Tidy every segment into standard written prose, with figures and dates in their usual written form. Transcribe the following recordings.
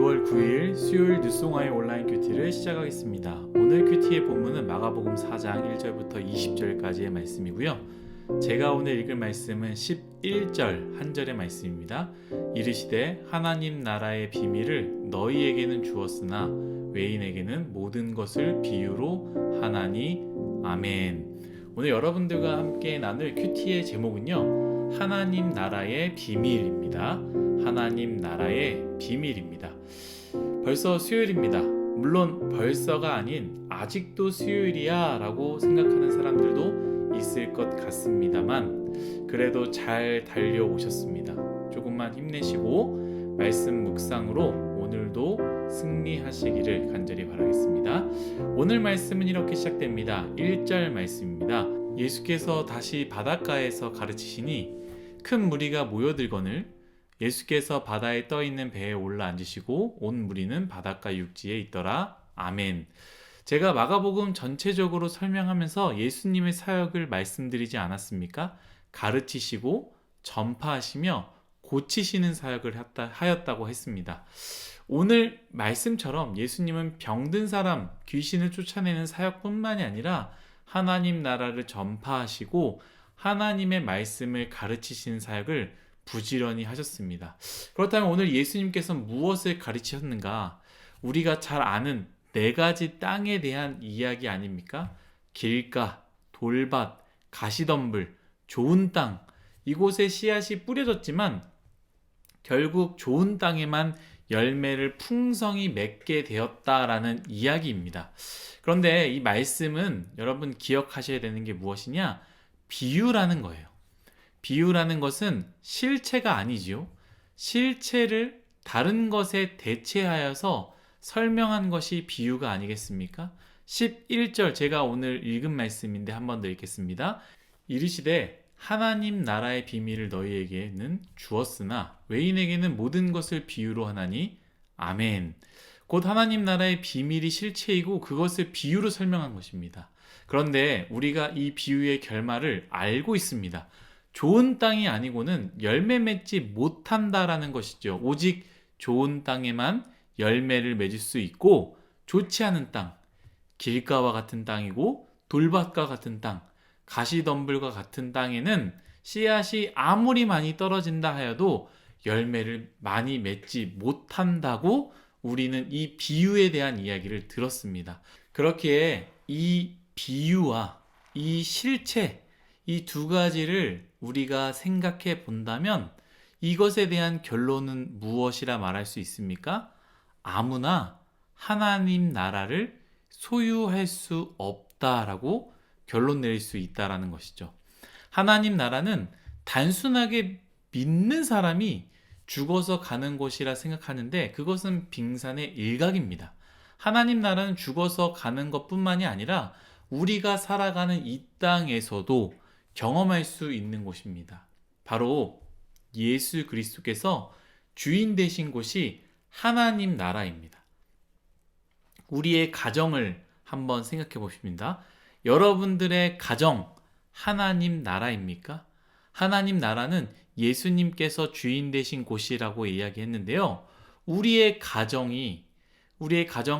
5월 9일 수요일 뉴송아의 온라인 큐티를 시작하겠습니다. 오늘 큐티의 본문은 마가복음 4장 1절부터 20절까지의 말씀이고요. 제가 오늘 읽을 말씀은 11절 한 절의 말씀입니다. 이르시되 하나님 나라의 비밀을 너희에게는 주었으나 외인에게는 모든 것을 비유로 하나니 아멘. 오늘 여러분들과 함께 나눌 큐티의 제목은요, 하나님 나라의 비밀입니다. 하나님 나라의 비밀입니다. 벌써 수요일입니다. 물론 벌써가 아닌 아직도 수요일이야 라고 생각하는 사람들도 있을 것 같습니다만, 그래도 잘 달려오셨습니다. 조금만 힘내시고 말씀 묵상으로 오늘도 승리하시기를 간절히 바라겠습니다. 오늘 말씀은 이렇게 시작됩니다. 1절 말씀입니다. 예수께서 다시 바닷가에서 가르치시니 큰 무리가 모여들거늘 예수께서 바다에 떠있는 배에 올라 앉으시고 온 무리는 바닷가 육지에 있더라. 아멘. 제가 마가복음 전체적으로 설명하면서 예수님의 사역을 말씀드리지 않았습니까? 가르치시고 전파하시며 고치시는 사역을 하였다고 했습니다. 오늘 말씀처럼 예수님은 병든 사람, 귀신을 쫓아내는 사역뿐만이 아니라 하나님 나라를 전파하시고 하나님의 말씀을 가르치시는 사역을 부지런히 하셨습니다. 그렇다면 오늘 예수님께서 무엇을 가르치셨는가? 우리가 잘 아는 네 가지 땅에 대한 이야기 아닙니까? 길가, 돌밭, 가시덤불, 좋은 땅. 이곳에 씨앗이 뿌려졌지만 결국 좋은 땅에만 열매를 풍성히 맺게 되었다라는 이야기입니다. 그런데 이 말씀은 여러분 기억하셔야 되는 게 무엇이냐? 비유라는 거예요. 비유라는 것은 실체가 아니지요. 실체를 다른 것에 대체하여서 설명한 것이 비유가 아니겠습니까? 11절 제가 오늘 읽은 말씀인데 한 번 더 읽겠습니다. 이르시되 하나님 나라의 비밀을 너희에게는 주었으나 외인에게는 모든 것을 비유로 하나니 아멘. 곧 하나님 나라의 비밀이 실체이고 그것을 비유로 설명한 것입니다. 그런데 우리가 이 비유의 결말을 알고 있습니다. 좋은 땅이 아니고는 열매 맺지 못한다라는 것이죠. 오직 좋은 땅에만 열매를 맺을 수 있고, 좋지 않은 땅, 길가와 같은 땅이고 돌밭과 같은 땅, 가시덤불과 같은 땅에는 씨앗이 아무리 많이 떨어진다 하여도 열매를 많이 맺지 못한다고 우리는 이 비유에 대한 이야기를 들었습니다. 그렇기에 이 비유와 이 실체, 이 두 가지를 우리가 생각해 본다면 이것에 대한 결론은 무엇이라 말할 수 있습니까? 아무나 하나님 나라를 소유할 수 없다라고 결론 내릴 수 있다라는 것이죠. 하나님 나라는 단순하게 믿는 사람이 죽어서 가는 곳이라 생각하는데 그것은 빙산의 일각입니다. 하나님 나라는 죽어서 가는 것뿐만이 아니라 우리가 살아가는 이 땅에서도 경험할 수 있는 곳입니다. 바로 예수 그리스도께서 주인 되신 곳이 하나님 나라입니다. 우리의 가정을 한번 생각해 보십니다. 여러분들의 가정 하나님 나라입니까? 하나님 나라는 예수님께서 주인 되신 곳이라고 이야기했는데요. 우리의 가정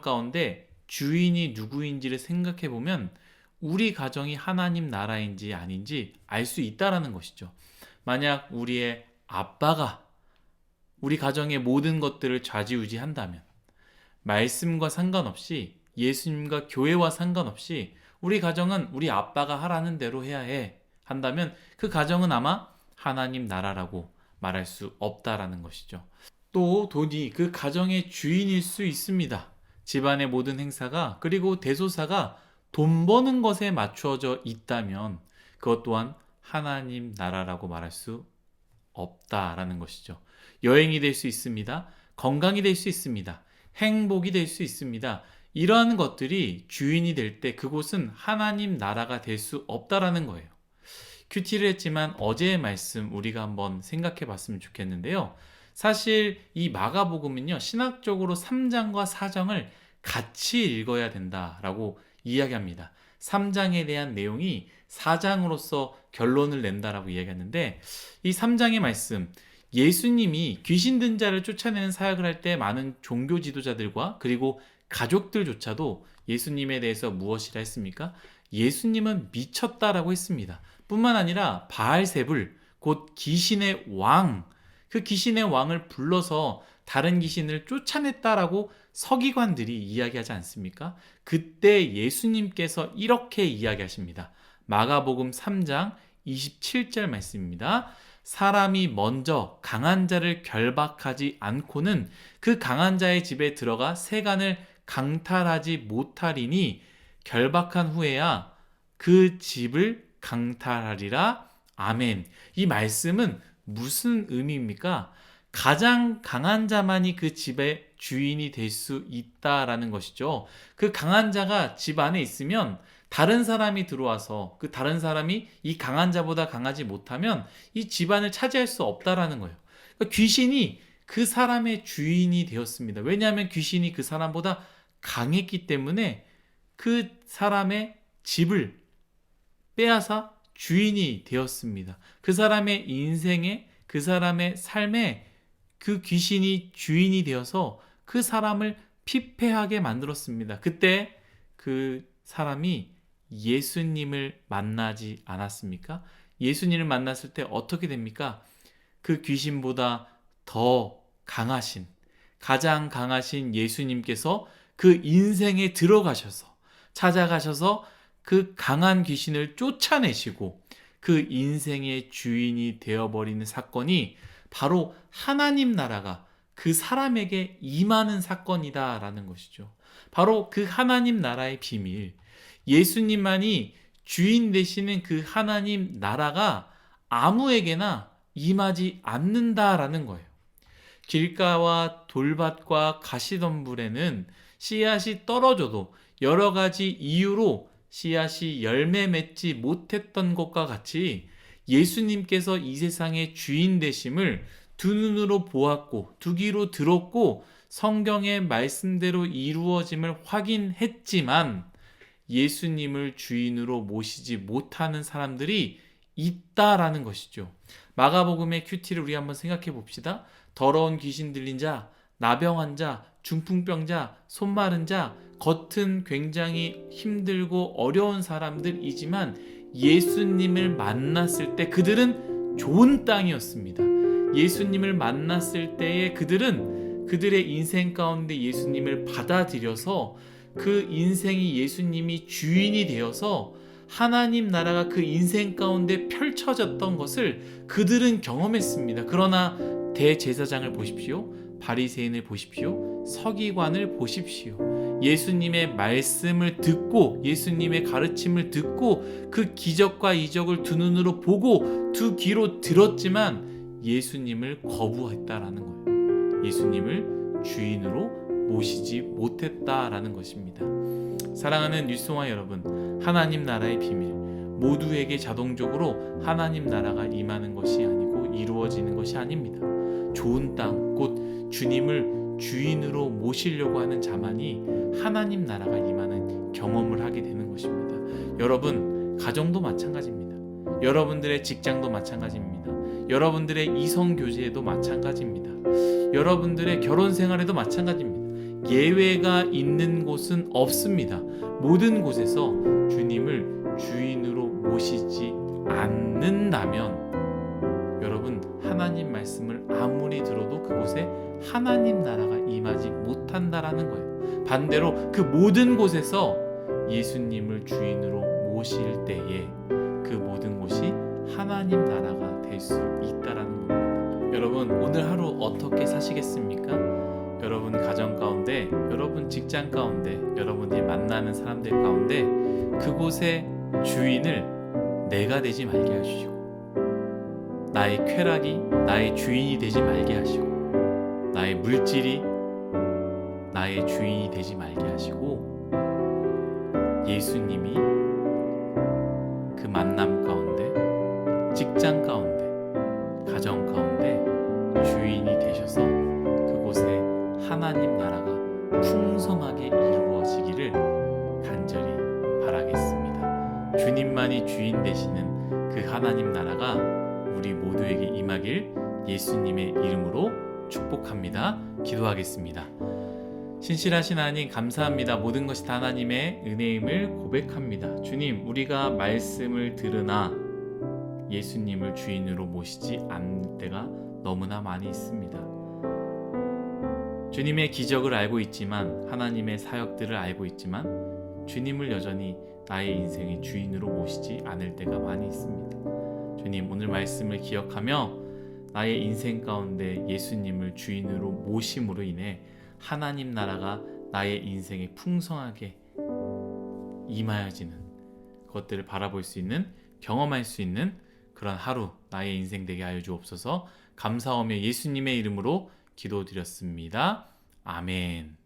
가운데 주인이 누구인지를 생각해 보면 우리 가정이 하나님 나라인지 아닌지 알 수 있다라는 것이죠. 만약 우리의 아빠가 우리 가정의 모든 것들을 좌지우지한다면, 말씀과 상관없이 예수님과 교회와 상관없이 우리 가정은 우리 아빠가 하라는 대로 해야 해 한다면 그 가정은 아마 하나님 나라라고 말할 수 없다라는 것이죠. 또 돈이 그 가정의 주인일 수 있습니다. 집안의 모든 행사가 그리고 대소사가 돈 버는 것에 맞추어져 있다면 그것 또한 하나님 나라라고 말할 수 없다라는 것이죠. 여행이 될 수 있습니다. 건강이 될 수 있습니다. 행복이 될 수 있습니다. 이러한 것들이 주인이 될 때 그곳은 하나님 나라가 될 수 없다라는 거예요. 큐티를 했지만 어제의 말씀 우리가 한번 생각해 봤으면 좋겠는데요. 사실 이 마가복음은요, 신학적으로 3장과 4장을 같이 읽어야 된다라고 이야기합니다. 3장에 대한 내용이 4장으로서 결론을 낸다라고 이야기하는데, 이 3장의 말씀, 예수님이 귀신 든 자를 쫓아내는 사역을 할 때 많은 종교 지도자들과 그리고 가족들조차도 예수님에 대해서 무엇이라 했습니까? 예수님은 미쳤다라고 했습니다. 뿐만 아니라 바알세불, 곧 귀신의 왕, 그 귀신의 왕을 불러서 다른 귀신을 쫓아냈다라고 서기관들이 이야기하지 않습니까? 그때 예수님께서 이렇게 이야기하십니다. 마가복음 3장 27절 말씀입니다. 사람이 먼저 강한 자를 결박하지 않고는 그 강한 자의 집에 들어가 세간을 강탈하지 못하리니 결박한 후에야 그 집을 강탈하리라. 아멘. 이 말씀은 무슨 의미입니까? 가장 강한 자만이 그 집의 주인이 될 수 있다라는 것이죠. 그 강한 자가 집 안에 있으면 다른 사람이 들어와서 그 다른 사람이 이 강한 자보다 강하지 못하면 이 집안을 차지할 수 없다라는 거예요. 그러니까 귀신이 그 사람의 주인이 되었습니다. 왜냐하면 귀신이 그 사람보다 강했기 때문에 그 사람의 집을 빼앗아 주인이 되었습니다. 그 사람의 인생에, 그 사람의 삶에 그 귀신이 주인이 되어서 그 사람을 피폐하게 만들었습니다. 그때 그 사람이 예수님을 만나지 않았습니까? 예수님을 만났을 때 어떻게 됩니까? 그 귀신보다 더 강하신, 가장 강하신 예수님께서 그 인생에 들어가셔서, 찾아가셔서 그 강한 귀신을 쫓아내시고 그 인생의 주인이 되어버리는 사건이 바로 하나님 나라가 그 사람에게 임하는 사건이다라는 것이죠. 바로 그 하나님 나라의 비밀, 예수님만이 주인 되시는 그 하나님 나라가 아무에게나 임하지 않는다라는 거예요. 길가와 돌밭과 가시덤불에는 씨앗이 떨어져도 여러 가지 이유로 씨앗이 열매 맺지 못했던 것과 같이 예수님께서 이 세상의 주인 되심을 두 눈으로 보았고 두 귀로 들었고 성경의 말씀대로 이루어짐을 확인했지만 예수님을 주인으로 모시지 못하는 사람들이 있다라는 것이죠. 마가복음의 큐티를 우리 한번 생각해 봅시다. 더러운 귀신 들린 자, 나병한 자, 중풍병자, 손마른 자, 겉은 굉장히 힘들고 어려운 사람들이지만 예수님을 만났을 때 그들은 좋은 땅이었습니다. 예수님을 만났을 때에 그들은 그들의 인생 가운데 예수님을 받아들여서 그 인생이 예수님이 주인이 되어서 하나님 나라가 그 인생 가운데 펼쳐졌던 것을 그들은 경험했습니다. 그러나 대제사장을 보십시오. 바리새인을 보십시오. 서기관을 보십시오. 예수님의 말씀을 듣고 예수님의 가르침을 듣고 그 기적과 이적을 두 눈으로 보고 두 귀로 들었지만 예수님을 거부했다라는 거예요. 예수님을 주인으로 모시지 못했다라는 것입니다. 사랑하는 뉴스송아 여러분, 하나님 나라의 비밀, 모두에게 자동적으로 하나님 나라가 임하는 것이 아니고 이루어지는 것이 아닙니다. 좋은 땅, 곧 주님을 주인으로 모시려고 하는 자만이 하나님 나라가 임하는 경험을 하게 되는 것입니다. 여러분, 가정도 마찬가지입니다. 여러분들의 직장도 마찬가지입니다. 여러분들의 이성 교제도 마찬가지입니다. 여러분들의 결혼 생활에도 마찬가지입니다. 예외가 있는 곳은 없습니다. 모든 곳에서 주님을 주인으로 모시지 않는다면 여러분, 하나님 말씀을 아무리 들어도 그곳에 하나님 나라가 임하지 못한다라는 거예요. 반대로 그 모든 곳에서 예수님을 주인으로 모실 때에 그 모든 곳이 하나님 나라가 될 수 있다라는 겁니다. 여러분, 오늘 하루 어떻게 사시겠습니까? 여러분 가정 가운데, 여러분 직장 가운데, 여러분이 만나는 사람들 가운데 그곳의 주인을 내가 되지 말게 하시고, 나의 쾌락이 나의 주인이 되지 말게 하시고, 나의 물질이 나의 주인이 되지 말게 하시고, 예수님이 그 만남 가운데, 직장 가운데, 가정 가운데 주인이 되셔서 그곳에 하나님 나라가 풍성하게 이루어지기를 간절히 바라겠습니다. 주님만이 주인 되시는 그 하나님 나라가 우리 모두에게 임하길 예수님의 이름으로 축복합니다. 기도하겠습니다. 신실하신 하나님 감사합니다. 모든 것이 다 하나님의 은혜임을 고백합니다. 주님, 우리가 말씀을 들으나 예수님을 주인으로 모시지 않을 때가 너무나 많이 있습니다. 주님의 기적을 알고 있지만, 하나님의 사역들을 알고 있지만 주님을 여전히 나의 인생의 주인으로 모시지 않을 때가 많이 있습니다. 주님, 오늘 말씀을 기억하며 나의 인생 가운데 예수님을 주인으로 모심으로 인해 하나님 나라가 나의 인생에 풍성하게 임하여지는 그것들을 바라볼 수 있는, 경험할 수 있는 그런 하루 나의 인생 되게 하여 주옵소서. 감사하며 예수님의 이름으로 기도드렸습니다. 아멘.